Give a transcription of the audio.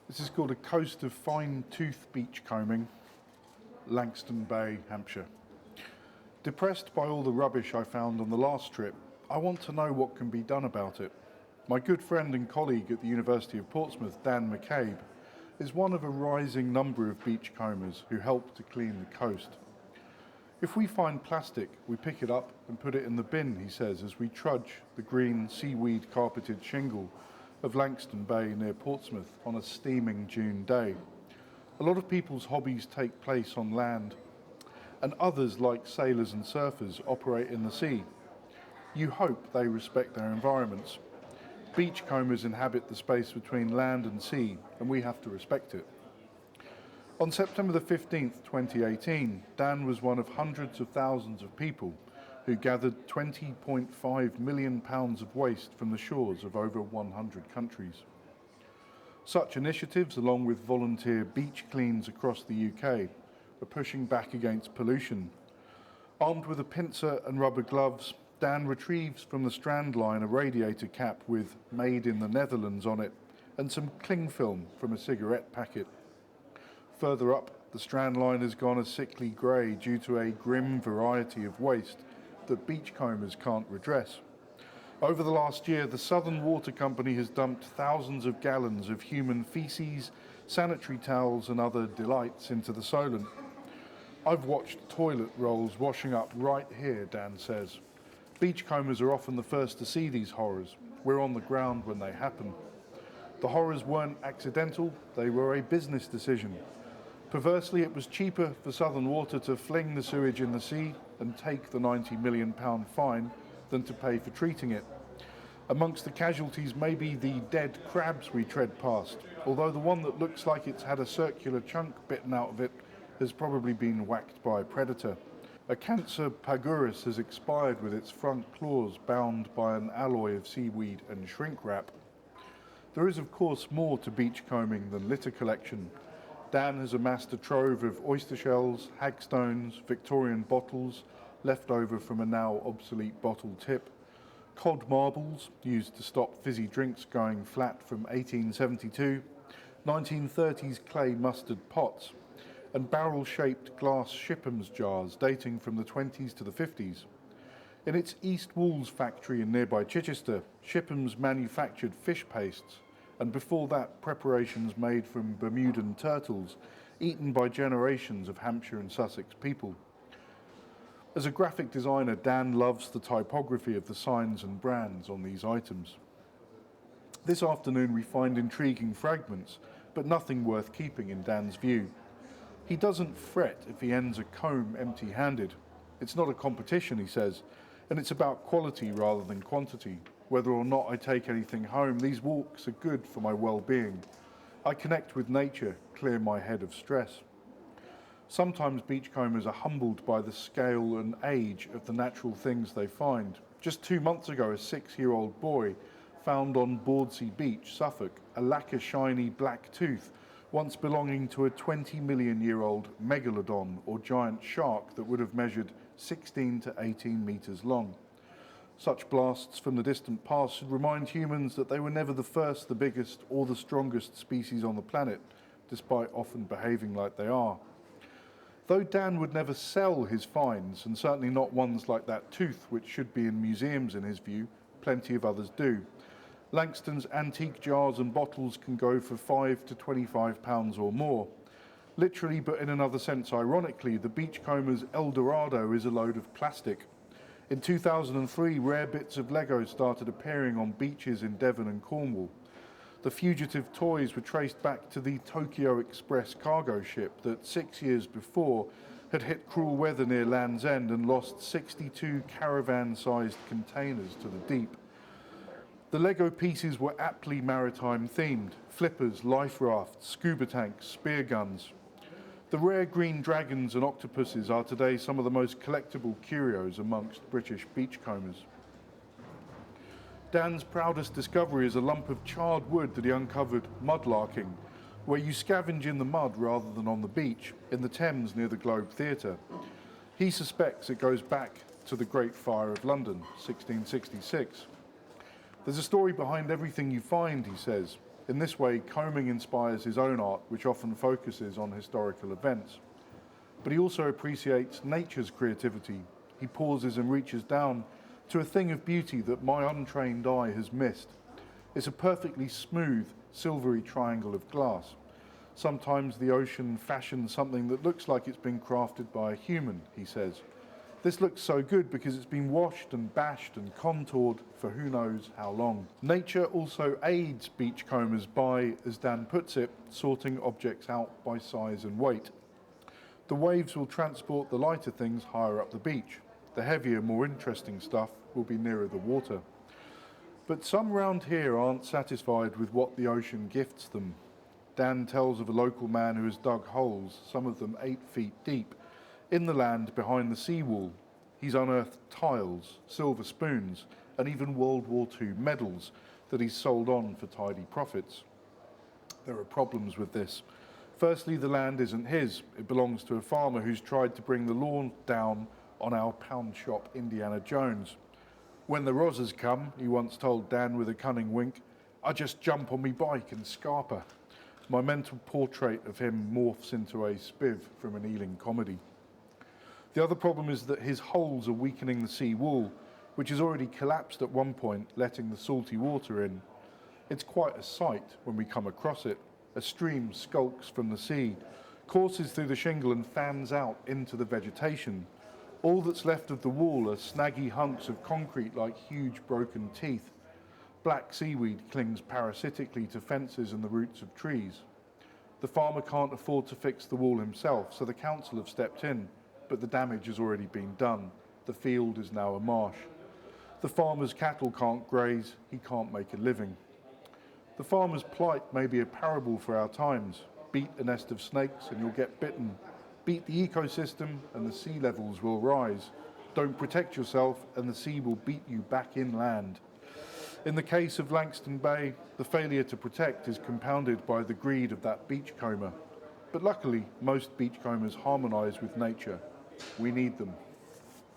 This is called a coast of fine-tooth beachcombing, Langstone Bay, Hampshire. Depressed by all the rubbish I found on the last trip, I want to know what can be done about it. My good friend and colleague at the University of Portsmouth, McCabe, is one of a rising number of beachcombers who help to clean the coast. If we find plastic, we pick it up and put it in the bin, he says, as we trudge the green seaweed-carpeted shingle of Langstone Bay near Portsmouth on a steaming June day. A lot of people's hobbies take place on land, and others, like sailors and surfers, operate in the sea. You hope they respect their environments. Beachcombers inhabit the space between land and sea, and we have to respect it. On September the 15th, 2018, Dan was one of hundreds of thousands of people who gathered 20.5 million pounds of waste from the shores of over 100 countries. Such initiatives, along with volunteer beach cleans across the UK, are pushing back against pollution. Armed with a pincer and rubber gloves, Dan retrieves from the strand line a radiator cap with "Made in the Netherlands" on it and some cling film from a cigarette packet. Further up, the strand line has gone a sickly grey due to a grim variety of waste that beachcombers can't redress. Over the last year, the Southern Water Company has dumped thousands of gallons of human feces, sanitary towels and other delights into the Solent. I've watched toilet rolls washing up right here, Dan says. Beachcombers are often the first to see these horrors. We're on the ground when they happen. The horrors weren't accidental, they were a business decision. Perversely, it was cheaper for Southern Water to fling the sewage in the sea and take the £90 million fine than to pay for treating it. Amongst the casualties may be the dead crabs we tread past, although the one that looks like it's had a circular chunk bitten out of it has probably been whacked by a predator. A Cancer pagurus has expired with its front claws bound by an alloy of seaweed and shrink wrap. There is, of course, more to beachcombing than litter collection. Dan has amassed a trove of oyster shells, hagstones, Victorian bottles, left over from a now obsolete bottle tip, cod marbles, used to stop fizzy drinks going flat from 1872, 1930s clay mustard pots, and barrel-shaped glass Shipham's jars dating from the 20s to the 50s. In its East Walls factory in nearby Chichester, Shipham's manufactured fish pastes, and before that, preparations made from Bermudan turtles, eaten by generations of Hampshire and Sussex people. As a graphic designer, Dan loves the typography of the signs and brands on these items. This afternoon we find intriguing fragments, but nothing worth keeping in Dan's view. He doesn't fret if he ends a comb empty-handed. It's not a competition, he says, and it's about quality rather than quantity. Whether or not I take anything home, these walks are good for my well-being. I connect with nature, clear my head of stress. Sometimes beachcombers are humbled by the scale and age of the natural things they find. Just 2 months ago, a 6-year-old boy found on Bordsey Beach, Suffolk, a lacquer-shiny black tooth once belonging to a 20-million-year-old megalodon or giant shark that would have measured 16 to 18 metres long. Such blasts from the distant past should remind humans that they were never the first, the biggest, or the strongest species on the planet, despite often behaving like they are. Though Dan would never sell his finds, and certainly not ones like that tooth, which should be in museums in his view, plenty of others do. Langstone's antique jars and bottles can go for £5 to £25 or more. Literally, but in another sense ironically, the beachcomber's El Dorado is a load of plastic. In 2003, rare bits of Lego started appearing on beaches in Devon and Cornwall. The fugitive toys were traced back to the Tokyo Express cargo ship that 6 years before had hit cruel weather near Land's End and lost 62 caravan-sized containers to the deep. The Lego pieces were aptly maritime themed: flippers, life rafts, scuba tanks, spear guns. The rare green dragons and octopuses are today some of the most collectible curios amongst British beachcombers. Dan's proudest discovery is a lump of charred wood that he uncovered mudlarking, where you scavenge in the mud rather than on the beach, in the Thames near the Globe Theatre. He suspects it goes back to the Great Fire of London, 1666. There's a story behind everything you find, he says. In this way, combing inspires his own art, which often focuses on historical events. But he also appreciates nature's creativity. He pauses and reaches down to a thing of beauty that my untrained eye has missed. It's a perfectly smooth, silvery triangle of glass. Sometimes the ocean fashions something that looks like it's been crafted by a human, he says. This looks so good because it's been washed and bashed and contoured for who knows how long. Nature also aids beachcombers by, as Dan puts it, sorting objects out by size and weight. The waves will transport the lighter things higher up the beach. The heavier, more interesting stuff will be nearer the water. But some round here aren't satisfied with what the ocean gifts them. Dan tells of a local man who has dug holes, some of them 8 feet deep, in the land behind the seawall. He's unearthed tiles, silver spoons, and even World War II medals that he's sold on for tidy profits. There are problems with this. Firstly, the land isn't his. It belongs to a farmer who's tried to bring the law down on our pound shop Indiana Jones. When the Rozzers come, he once told Dan with a cunning wink, I just jump on me bike and scarper. My mental portrait of him morphs into a spiv from an Ealing comedy. The other problem is that his holes are weakening the sea wall, which has already collapsed at one point, letting the salty water in. It's quite a sight when we come across it. A stream skulks from the sea, courses through the shingle and fans out into the vegetation. All that's left of the wall are snaggy hunks of concrete like huge broken teeth. Black seaweed clings parasitically to fences and the roots of trees. The farmer can't afford to fix the wall himself, so the council have stepped in, but the damage has already been done. The field is now a marsh. The farmer's cattle can't graze, he can't make a living. The farmer's plight may be a parable for our times. Beat a nest of snakes and you'll get bitten. Beat the ecosystem and the sea levels will rise. Don't protect yourself and the sea will beat you back inland. In the case of Langstone Bay, the failure to protect is compounded by the greed of that beachcomber. But luckily, most beachcombers harmonise with nature. We need them.